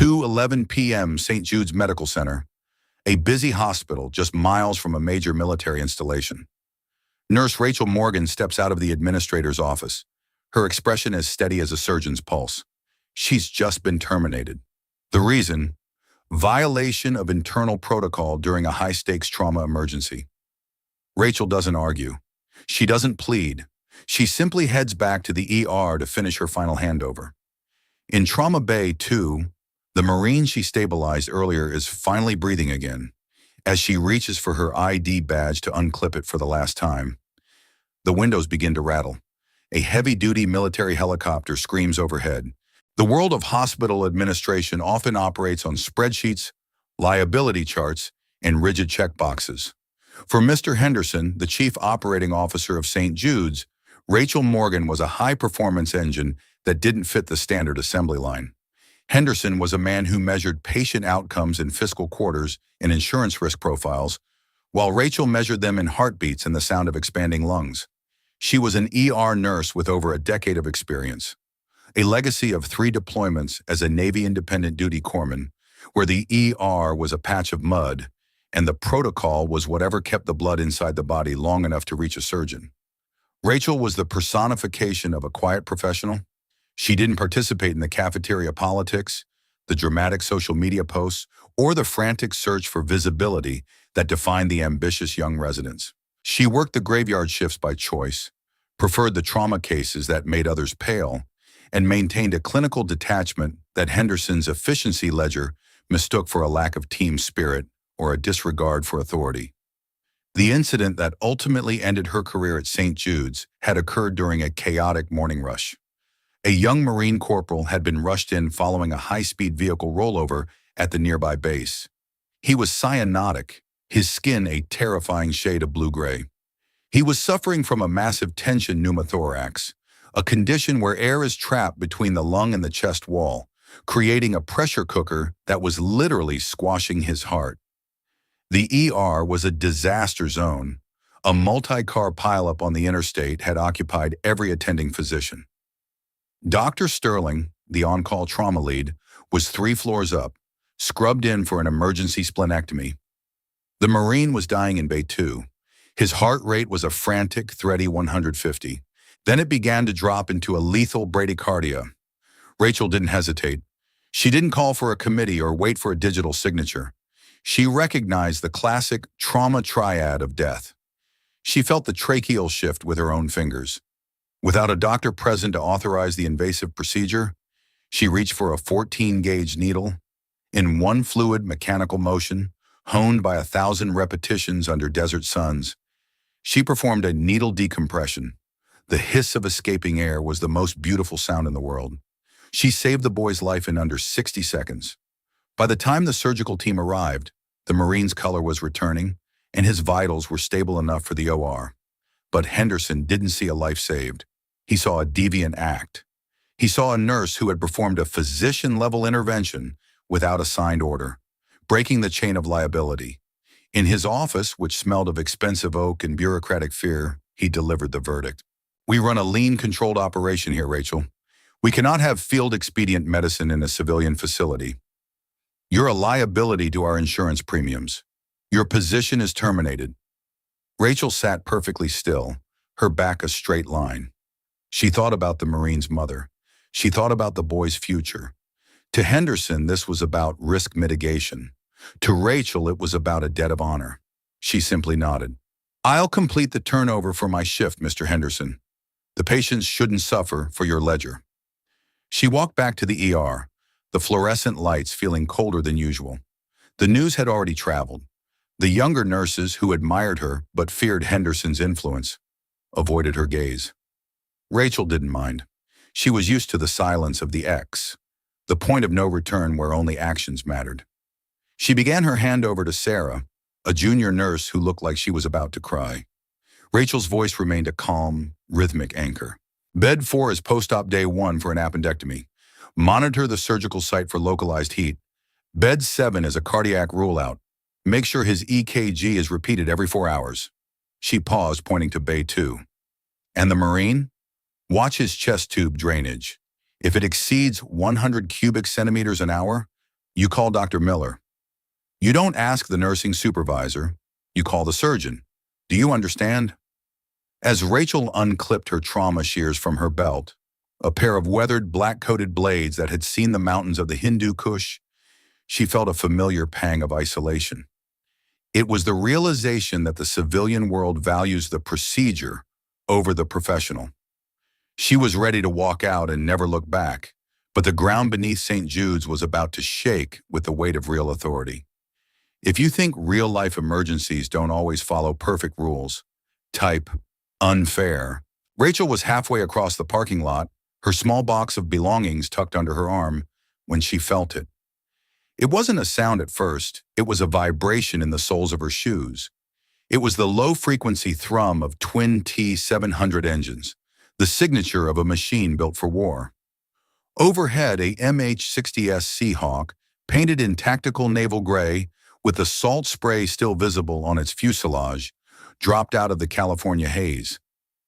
2:11 p.m. St. Jude's Medical Center, a busy hospital just miles from a major military installation. Nurse Rachel Morgan steps out of the administrator's office, her expression as steady as a surgeon's pulse. She's just been terminated. The reason? Violation of internal protocol during a high-stakes trauma emergency. Rachel doesn't argue. She doesn't plead. She simply heads back to the ER to finish her final handover. In Trauma Bay 2, the Marine she stabilized earlier is finally breathing again. As she reaches for her ID badge to unclip it for the last time, the windows begin to rattle. A heavy-duty military helicopter screams overhead. The world of hospital administration often operates on spreadsheets, liability charts, and rigid checkboxes. For Mr. Henderson, the chief operating officer of St. Jude's, Rachel Morgan was a high-performance engine that didn't fit the standard assembly line. Henderson was a man who measured patient outcomes in fiscal quarters and insurance risk profiles, while Rachel measured them in heartbeats and the sound of expanding lungs. She was an ER nurse with over a decade of experience, a legacy of 3 deployments as a Navy independent duty corpsman, where the ER was a patch of mud and the protocol was whatever kept the blood inside the body long enough to reach a surgeon. Rachel was the personification of a quiet professional. She didn't participate in the cafeteria politics, the dramatic social media posts, or the frantic search for visibility that defined the ambitious young residents. She worked the graveyard shifts by choice, preferred the trauma cases that made others pale, and maintained a clinical detachment that Henderson's efficiency ledger mistook for a lack of team spirit or a disregard for authority. The incident that ultimately ended her career at St. Jude's had occurred during a chaotic morning rush. A young Marine corporal had been rushed in following a high-speed vehicle rollover at the nearby base. He was cyanotic, his skin a terrifying shade of blue-gray. He was suffering from a massive tension pneumothorax, a condition where air is trapped between the lung and the chest wall, creating a pressure cooker that was literally squashing his heart. The ER was a disaster zone. A multi-car pileup on the interstate had occupied every attending physician. Dr. Sterling, the on-call trauma lead, was 3 floors up, scrubbed in for an emergency splenectomy. The Marine was dying in Bay 2. His heart rate was a frantic, thready 150. Then it began to drop into a lethal bradycardia. Rachel didn't hesitate. She didn't call for a committee or wait for a digital signature. She recognized the classic trauma triad of death. She felt the tracheal shift with her own fingers. Without a doctor present to authorize the invasive procedure, she reached for a 14-gauge needle. In one fluid mechanical motion, honed by 1,000 repetitions under desert suns, she performed a needle decompression. The hiss of escaping air was the most beautiful sound in the world. She saved the boy's life in under 60 seconds. By the time the surgical team arrived, the Marine's color was returning, and his vitals were stable enough for the OR. But Henderson didn't see a life saved. He saw a deviant act. He saw a nurse who had performed a physician-level intervention without a signed order, breaking the chain of liability. In his office, which smelled of expensive oak and bureaucratic fear, he delivered the verdict. "We run a lean, controlled operation here, Rachel. We cannot have field-expedient medicine in a civilian facility. You're a liability to our insurance premiums. Your position is terminated." Rachel sat perfectly still, her back a straight line. She thought about the Marine's mother. She thought about the boy's future. To Henderson, this was about risk mitigation. To Rachel, it was about a debt of honor. She simply nodded. "I'll complete the turnover for my shift, Mr. Henderson. The patients shouldn't suffer for your ledger." She walked back to the ER, the fluorescent lights feeling colder than usual. The news had already traveled. The younger nurses who admired her but feared Henderson's influence avoided her gaze. Rachel didn't mind. She was used to the silence of the X, the point of no return where only actions mattered. She began her handover to Sarah, a junior nurse who looked like she was about to cry. Rachel's voice remained a calm, rhythmic anchor. "Bed 4 is post-op day 1 for an appendectomy. Monitor the surgical site for localized heat. Bed 7 is a cardiac rule-out. Make sure his EKG is repeated every 4 hours." She paused, pointing to Bay 2. "And the Marine? Watch his chest tube drainage. If it exceeds 100 cubic centimeters an hour, You call Dr. Miller. You don't ask the nursing supervisor. You call the surgeon. Do you understand? As Rachel unclipped her trauma shears from her belt, a pair of weathered black-coated blades that had seen the mountains of the Hindu Kush, she felt a familiar pang of isolation. It was the realization that the civilian world values the procedure over the professional. She was ready to walk out and never look back, but the ground beneath St. Jude's was about to shake with the weight of real authority. If you think real-life emergencies don't always follow perfect rules, type unfair. Rachel was halfway across the parking lot, her small box of belongings tucked under her arm, when she felt it. It wasn't a sound at first, it was a vibration in the soles of her shoes. It was the low-frequency thrum of twin T-700 engines, the signature of a machine built for war. Overhead, a MH-60S Seahawk, painted in tactical naval gray, with the salt spray still visible on its fuselage, dropped out of the California haze.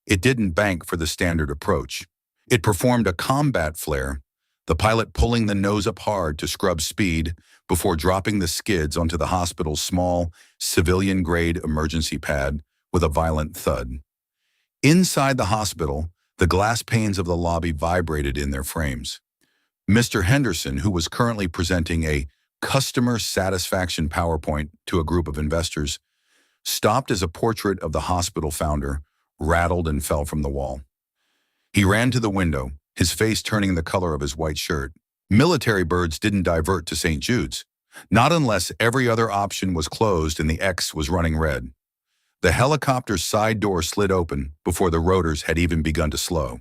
It didn't bank for the standard approach. It performed a combat flare, the pilot pulling the nose up hard to scrub speed before dropping the skids onto the hospital's small, civilian-grade emergency pad with a violent thud. Inside the hospital, the glass panes of the lobby vibrated in their frames. Mr. Henderson, who was currently presenting a customer satisfaction PowerPoint to a group of investors, stopped as a portrait of the hospital founder rattled and fell from the wall. He ran to the window, his face turning the color of his white shirt. Military birds didn't divert to St. Jude's, not unless every other option was closed and the X was running red. The helicopter's side door slid open before the rotors had even begun to slow.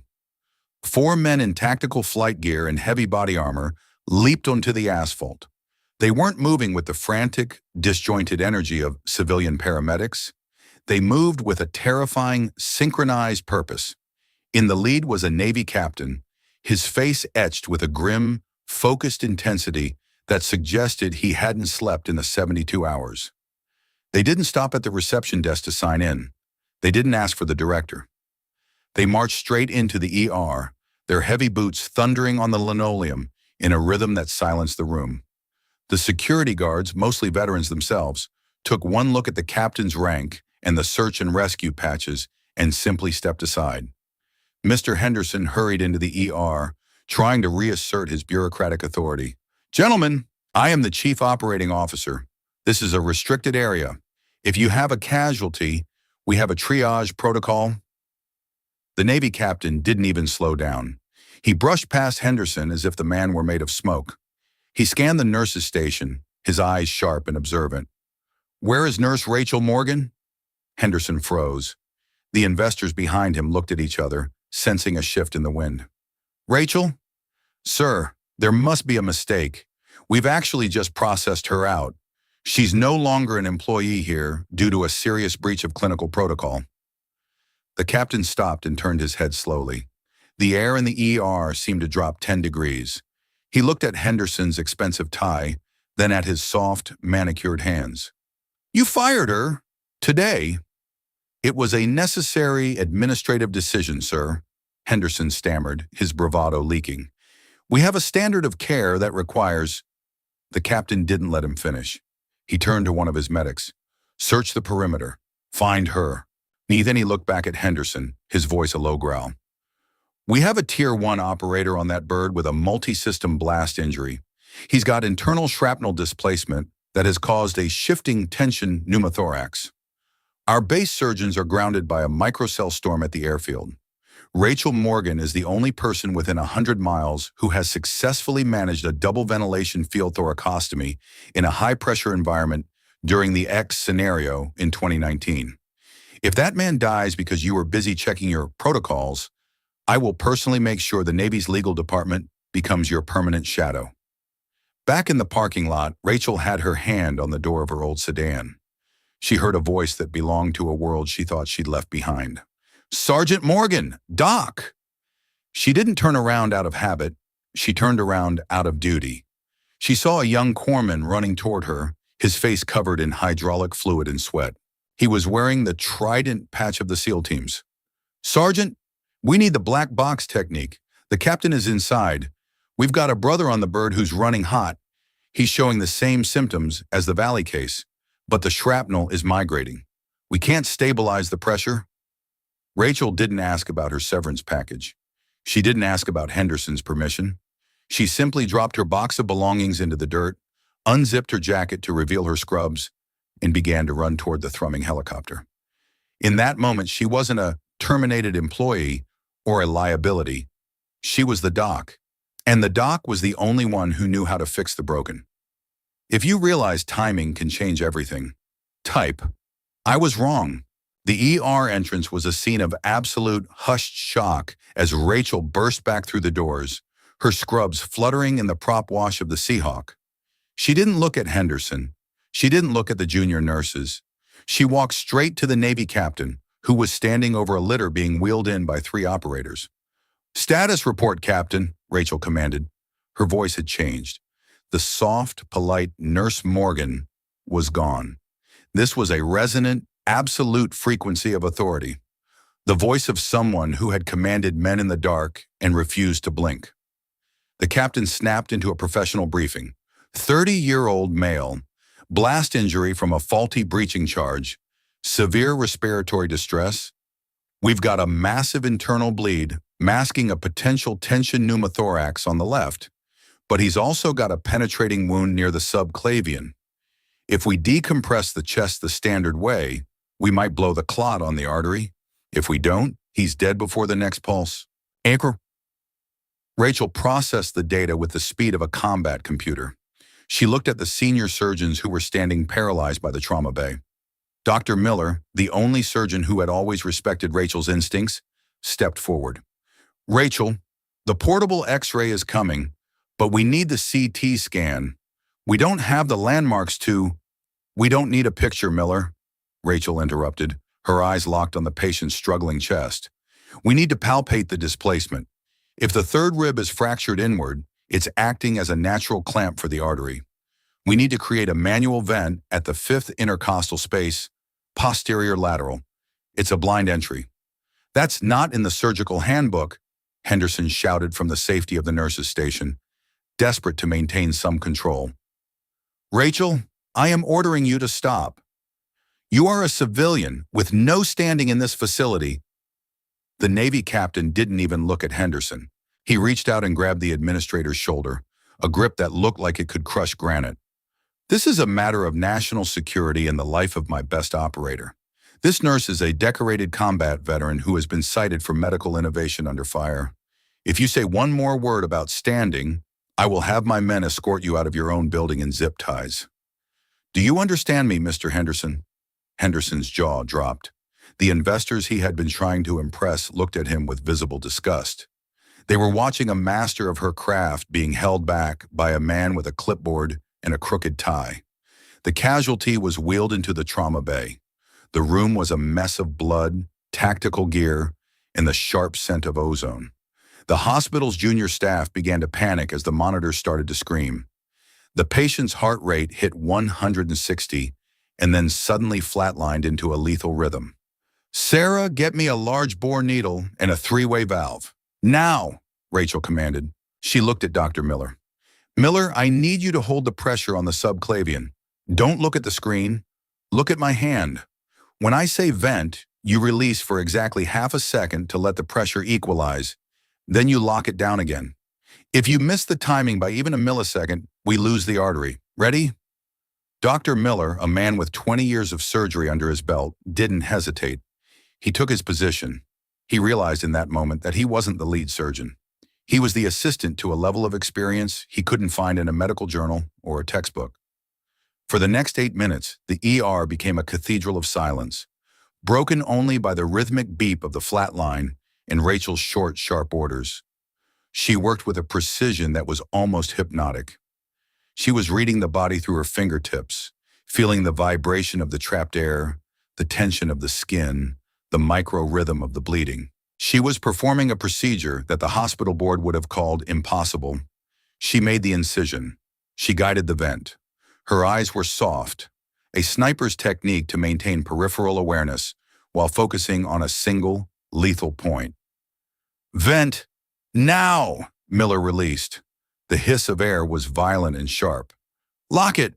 4 men in tactical flight gear and heavy body armor leaped onto the asphalt. They weren't moving with the frantic, disjointed energy of civilian paramedics. They moved with a terrifying, synchronized purpose. In the lead was a Navy captain, his face etched with a grim, focused intensity that suggested he hadn't slept in the 72 hours. They didn't stop at the reception desk to sign in. They didn't ask for the director. They marched straight into the ER, their heavy boots thundering on the linoleum in a rhythm that silenced the room. The security guards, mostly veterans themselves, took one look at the captain's rank and the search and rescue patches and simply stepped aside. Mr. Henderson hurried into the ER, trying to reassert his bureaucratic authority. "Gentlemen, I am the Chief Operating Officer. This is a restricted area. If you have a casualty, we have a triage protocol." The Navy captain didn't even slow down. He brushed past Henderson as if the man were made of smoke. He scanned the nurse's station, his eyes sharp and observant. "Where is Nurse Rachel Morgan?" Henderson froze. The investors behind him looked at each other, sensing a shift in the wind. "Rachel? Sir, there must be a mistake. We've actually just processed her out. She's no longer an employee here due to a serious breach of clinical protocol." The captain stopped and turned his head slowly. The air in the ER seemed to drop 10 degrees. He looked at Henderson's expensive tie, then at his soft, manicured hands. "You fired her? Today?" "It was a necessary administrative decision, sir," Henderson stammered, his bravado leaking. "We have a standard of care that requires—" The captain didn't let him finish. He turned to one of his medics. "Search the perimeter. Find her." Then he looked back at Henderson, his voice a low growl. "We have a Tier 1 operator on that bird with a multi-system blast injury. He's got internal shrapnel displacement that has caused a shifting tension pneumothorax. Our base surgeons are grounded by a microcell storm at the airfield. Rachel Morgan is the only person within 100 miles who has successfully managed a double ventilation field thoracostomy in a high-pressure environment during the X scenario in 2019. If that man dies because you were busy checking your protocols, I will personally make sure the Navy's legal department becomes your permanent shadow." Back in the parking lot, Rachel had her hand on the door of her old sedan. She heard a voice that belonged to a world she thought she'd left behind. "Sergeant Morgan! Doc!" She didn't turn around out of habit. She turned around out of duty. She saw a young corpsman running toward her, his face covered in hydraulic fluid and sweat. He was wearing the Trident patch of the SEAL teams. "Sergeant, we need the black box technique. The captain is inside. We've got a brother on the bird who's running hot. He's showing the same symptoms as the Valley case, but the shrapnel is migrating. We can't stabilize the pressure. Rachel didn't ask about her severance package. She didn't ask about Henderson's permission. She simply dropped her box of belongings into the dirt, unzipped her jacket to reveal her scrubs, and began to run toward the thrumming helicopter. In that moment, she wasn't a terminated employee or a liability. She was the doc, and the doc was the only one who knew how to fix the broken. If you realize timing can change everything, type, I was wrong. The ER entrance was a scene of absolute hushed shock as Rachel burst back through the doors, her scrubs fluttering in the prop wash of the Seahawk. She didn't look at Henderson. She didn't look at the junior nurses. She walked straight to the Navy captain, who was standing over a litter being wheeled in by 3 operators. Status report, Captain, Rachel commanded. Her voice had changed. The soft, polite Nurse Morgan was gone. This was a resonant, absolute frequency of authority. The voice of someone who had commanded men in the dark and refused to blink. The captain snapped into a professional briefing. 30-year-old male, blast injury from a faulty breaching charge, severe respiratory distress. We've got a massive internal bleed masking a potential tension pneumothorax on the left, but he's also got a penetrating wound near the subclavian. If we decompress the chest the standard way, we might blow the clot on the artery. If we don't, he's dead before the next pulse. Anchor. Rachel processed the data with the speed of a combat computer. She looked at the senior surgeons who were standing paralyzed by the trauma bay. Dr. Miller, the only surgeon who had always respected Rachel's instincts, stepped forward. Rachel, the portable X-ray is coming, but we need the CT scan. We don't have the landmarks to... We don't need a picture, Miller, Rachel interrupted, her eyes locked on the patient's struggling chest. We need to palpate the displacement. If the third rib is fractured inward, it's acting as a natural clamp for the artery. We need to create a manual vent at the 5th intercostal space, posterior lateral. It's a blind entry. That's not in the surgical handbook, Henderson shouted from the safety of the nurse's station, desperate to maintain some control. Rachel, I am ordering you to stop. You are a civilian with no standing in this facility. The Navy captain didn't even look at Henderson. He reached out and grabbed the administrator's shoulder, a grip that looked like it could crush granite. This is a matter of national security and the life of my best operator. This nurse is a decorated combat veteran who has been cited for medical innovation under fire. If you say one more word about standing, I will have my men escort you out of your own building in zip ties. Do you understand me, Mr. Henderson? Henderson's jaw dropped. The investors he had been trying to impress looked at him with visible disgust. They were watching a master of her craft being held back by a man with a clipboard and a crooked tie. The casualty was wheeled into the trauma bay. The room was a mess of blood, tactical gear, and the sharp scent of ozone. The hospital's junior staff began to panic as the monitors started to scream. The patient's heart rate hit 160 and then suddenly flatlined into a lethal rhythm. Sarah, get me a large bore needle and a 3-way valve. Now, Rachel commanded. She looked at Dr. Miller. Miller, I need you to hold the pressure on the subclavian. Don't look at the screen. Look at my hand. When I say vent, you release for exactly half a second to let the pressure equalize. Then you lock it down again. If you miss the timing by even a millisecond, we lose the artery. Ready? Dr. Miller, a man with 20 years of surgery under his belt, didn't hesitate. He took his position. He realized in that moment that he wasn't the lead surgeon. He was the assistant to a level of experience he couldn't find in a medical journal or a textbook. For the next 8 minutes, the ER became a cathedral of silence, broken only by the rhythmic beep of the flat line and Rachel's short, sharp orders. She worked with a precision that was almost hypnotic. She was reading the body through her fingertips, feeling the vibration of the trapped air, the tension of the skin, the micro-rhythm of the bleeding. She was performing a procedure that the hospital board would have called impossible. She made the incision. She guided the vent. Her eyes were soft, a sniper's technique to maintain peripheral awareness while focusing on a single, lethal point. Vent! Now! Miller released. The hiss of air was violent and sharp. Lock it!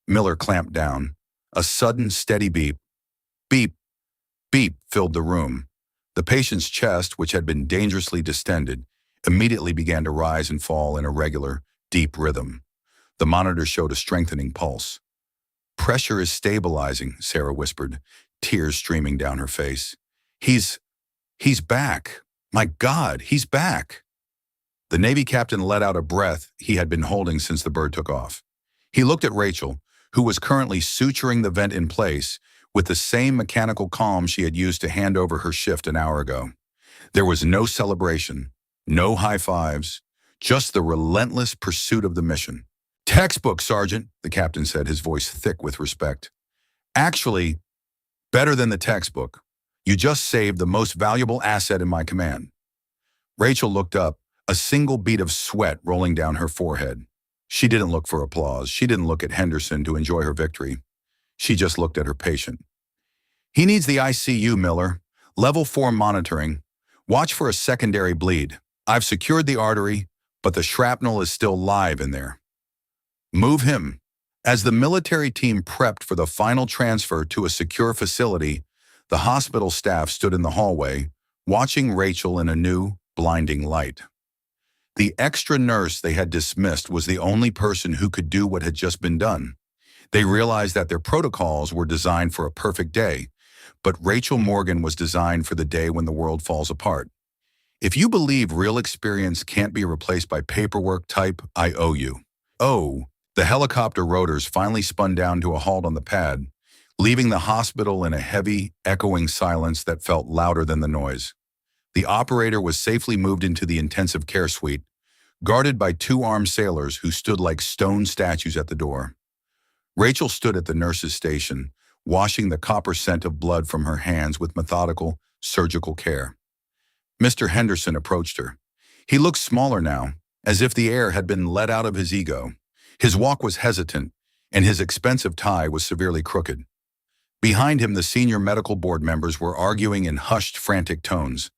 Miller clamped down. A sudden, steady beep, beep, beep filled the room. The patient's chest, which had been dangerously distended, immediately began to rise and fall in a regular, deep rhythm. The monitor showed a strengthening pulse. Pressure is stabilizing, Sarah whispered, tears streaming down her face. He's back. My God, he's back. The Navy captain let out a breath he had been holding since the bird took off. He looked at Rachel, who was currently suturing the vent in place with the same mechanical calm she had used to hand over her shift an hour ago. There was no celebration, no high fives, just the relentless pursuit of the mission. Textbook, Sergeant, the captain said, his voice thick with respect. Actually, better than the textbook. You just saved the most valuable asset in my command. Rachel looked up, a single bead of sweat rolling down her forehead. She didn't look for applause. She didn't look at Henderson to enjoy her victory. She just looked at her patient. He needs the ICU, Miller. Level 4 monitoring. Watch for a secondary bleed. I've secured the artery, but the shrapnel is still live in there. Move him. As the military team prepped for the final transfer to a secure facility, the hospital staff stood in the hallway, watching Rachel in a new, blinding light. The extra nurse they had dismissed was the only person who could do what had just been done. They realized that their protocols were designed for a perfect day, but Rachel Morgan was designed for the day when the world falls apart. If you believe real experience can't be replaced by paperwork type, I owe you. Oh, the helicopter rotors finally spun down to a halt on the pad, leaving the hospital in a heavy, echoing silence that felt louder than the noise. The operator was safely moved into the intensive care suite, guarded by 2 armed sailors who stood like stone statues at the door. Rachel stood at the nurse's station, washing the copper scent of blood from her hands with methodical, surgical care. Mr. Henderson approached her. He looked smaller now, as if the air had been let out of his ego. His walk was hesitant, and his expensive tie was severely crooked. Behind him, the senior medical board members were arguing in hushed, frantic tones.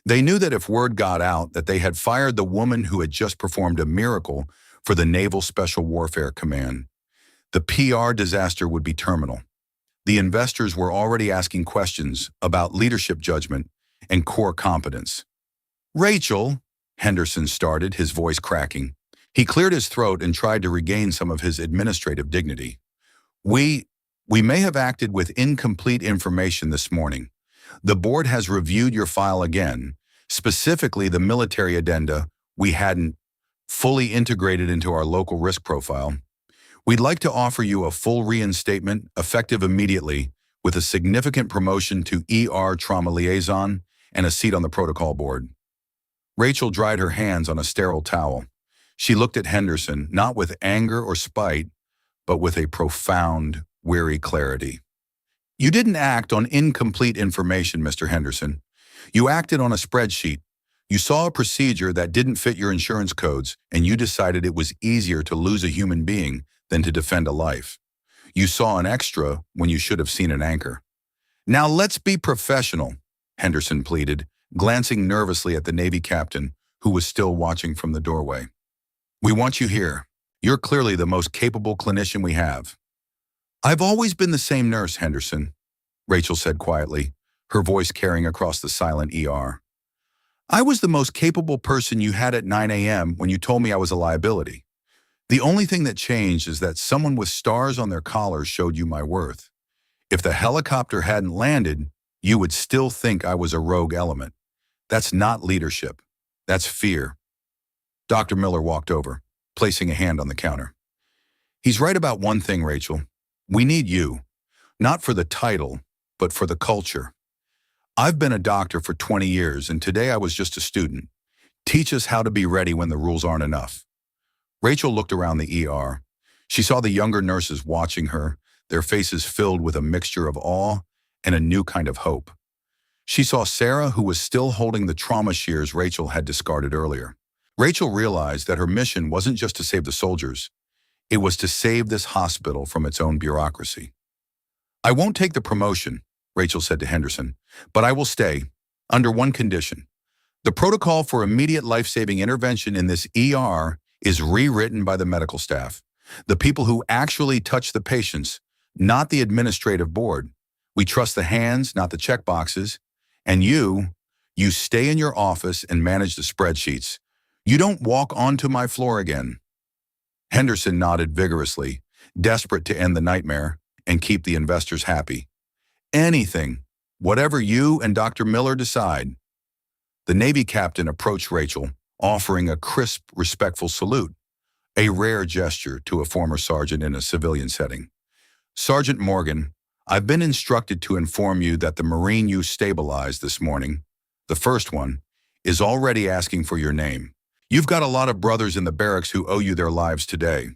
They knew that if word got out that they had fired the woman who had just performed a miracle for the Naval Special Warfare Command, the PR disaster would be terminal. The investors were already asking questions about leadership judgment and core competence. Rachel, Henderson started, his voice cracking. He cleared his throat and tried to regain some of his administrative dignity. We may have acted with incomplete information this morning. The board has reviewed your file again, specifically the military addenda we hadn't fully integrated into our local risk profile. We'd like to offer you a full reinstatement, effective immediately, with a significant promotion to ER trauma liaison and a seat on the protocol board. Rachel dried her hands on a sterile towel. She looked at Henderson, not with anger or spite, but with a profound, weary clarity. You didn't act on incomplete information, Mr. Henderson. You acted on a spreadsheet. You saw a procedure that didn't fit your insurance codes, and you decided it was easier to lose a human being than to defend a life. You saw an extra when you should have seen an anchor. Now let's be professional, Henderson pleaded, glancing nervously at the Navy captain, who was still watching from the doorway. We want you here. You're clearly the most capable clinician we have. I've always been the same nurse, Henderson, Rachel said quietly, her voice carrying across the silent ER. I was the most capable person you had at 9 a.m. when you told me I was a liability. The only thing that changed is that someone with stars on their collars showed you my worth. If the helicopter hadn't landed, you would still think I was a rogue element. That's not leadership. That's fear. Dr. Miller walked over, placing a hand on the counter. He's right about one thing, Rachel. We need you, not for the title, but for the culture. I've been a doctor for 20 years, and today I was just a student. Teach us how to be ready when the rules aren't enough. Rachel looked around the ER. She saw the younger nurses watching her, their faces filled with a mixture of awe and a new kind of hope. She saw Sarah, who was still holding the trauma shears Rachel had discarded earlier. Rachel realized that her mission wasn't just to save the soldiers. It was to save this hospital from its own bureaucracy. I won't take the promotion, Rachel said to Henderson, but I will stay, under one condition. The protocol for immediate life-saving intervention in this ER is rewritten by the medical staff. The people who actually touch the patients, not the administrative board. We trust the hands, not the checkboxes. And you stay in your office and manage the spreadsheets. You don't walk onto my floor again. Henderson nodded vigorously, desperate to end the nightmare and keep the investors happy. Anything, whatever you and Dr. Miller decide. The Navy captain approached Rachel, offering a crisp, respectful salute, a rare gesture to a former sergeant in a civilian setting. Sergeant Morgan, I've been instructed to inform you that the Marine you stabilized this morning, the first one, is already asking for your name. You've got a lot of brothers in the barracks who owe you their lives today.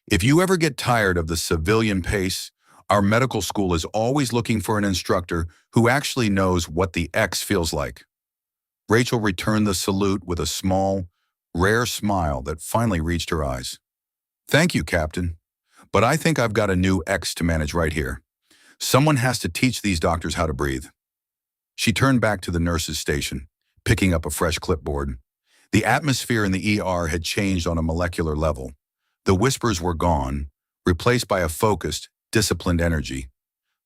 If you ever get tired of the civilian pace, our medical school is always looking for an instructor who actually knows what the X feels like. Rachel returned the salute with a small, rare smile that finally reached her eyes. Thank you, Captain, but I think I've got a new X to manage right here. Someone has to teach these doctors how to breathe. She turned back to the nurse's station, picking up a fresh clipboard. The atmosphere in the ER had changed on a molecular level. The whispers were gone, replaced by a focused, disciplined energy.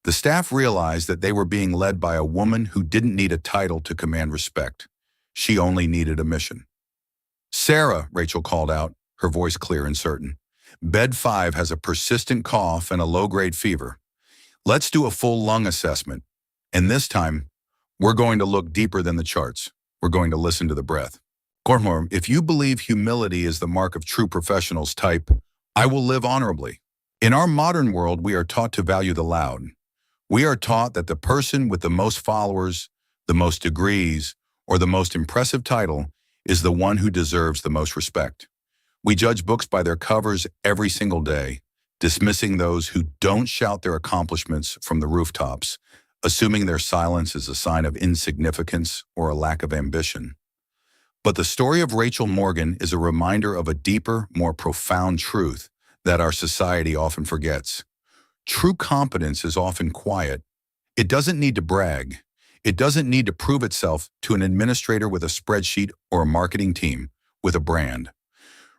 The staff realized that they were being led by a woman who didn't need a title to command respect. She only needed a mission. Sarah, Rachel called out, her voice clear and certain. Bed 5 has a persistent cough and a low-grade fever. Let's do a full lung assessment. And this time, we're going to look deeper than the charts. We're going to listen to the breath. Cornhorn, if you believe humility is the mark of true professionals, type, I will live honorably. In our modern world, we are taught to value the loud. We are taught that the person with the most followers, the most degrees, or the most impressive title is the one who deserves the most respect. We judge books by their covers every single day, dismissing those who don't shout their accomplishments from the rooftops, assuming their silence is a sign of insignificance or a lack of ambition. But the story of Rachel Morgan is a reminder of a deeper, more profound truth that our society often forgets. True competence is often quiet. It doesn't need to brag. It doesn't need to prove itself to an administrator with a spreadsheet or a marketing team with a brand.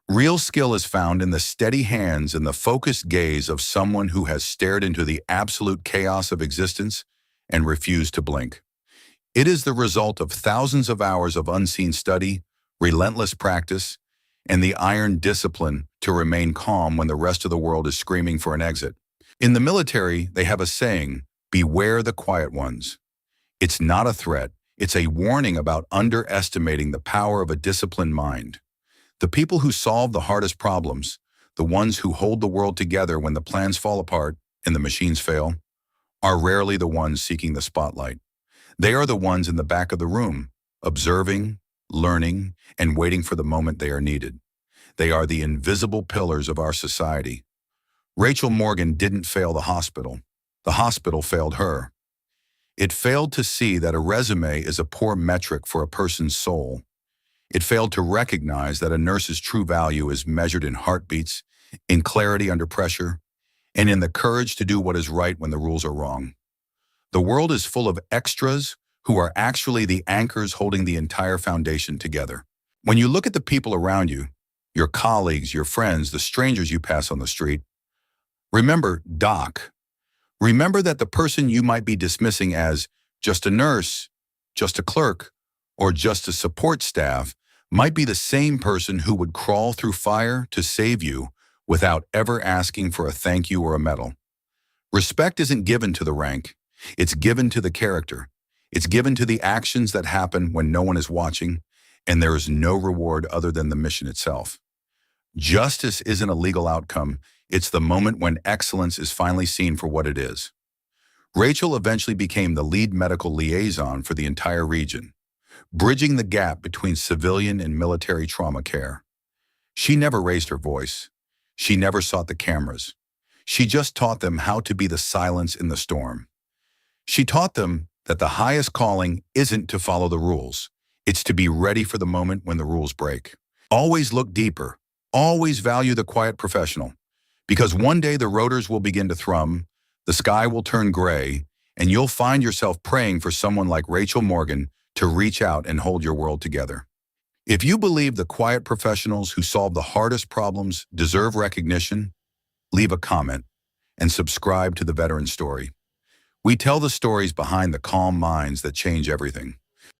Real skill is found in the steady hands and the focused gaze of someone who has stared into the absolute chaos of existence and refused to blink. It is the result of thousands of hours of unseen study, relentless practice, and the iron discipline to remain calm when the rest of the world is screaming for an exit. In the military, they have a saying, beware the quiet ones. It's not a threat, it's a warning about underestimating the power of a disciplined mind. The people who solve the hardest problems, the ones who hold the world together when the plans fall apart and the machines fail, are rarely the ones seeking the spotlight. They are the ones in the back of the room, observing, learning, and waiting for the moment they are needed. They are the invisible pillars of our society. Rachel Morgan didn't fail the hospital failed her. It failed to see that a resume is a poor metric for a person's soul. It failed to recognize that a nurse's true value is measured in heartbeats, in clarity under pressure, and in the courage to do what is right when the rules are wrong. The world is full of extras who are actually the anchors holding the entire foundation together. When you look at the people around you, your colleagues, your friends, the strangers you pass on the street, remember Doc. Remember that the person you might be dismissing as just a nurse, just a clerk, or just a support staff might be the same person who would crawl through fire to save you without ever asking for a thank you or a medal. Respect isn't given to the rank, it's given to the character. It's given to the actions that happen when no one is watching, and there is no reward other than the mission itself. Justice isn't a legal outcome, it's the moment when excellence is finally seen for what it is. Rachel eventually became the lead medical liaison for the entire region, bridging the gap between civilian and military trauma care. She never raised her voice. She never sought the cameras. She just taught them how to be the silence in the storm. She taught them that the highest calling isn't to follow the rules. It's to be ready for the moment when the rules break. Always look deeper. Always value the quiet professional. Because one day the rotors will begin to thrum, the sky will turn gray, and you'll find yourself praying for someone like Rachel Morgan to reach out and hold your world together. If you believe the quiet professionals who solve the hardest problems deserve recognition, leave a comment, and subscribe to The Veteran Story. We tell the stories behind the calm minds that change everything.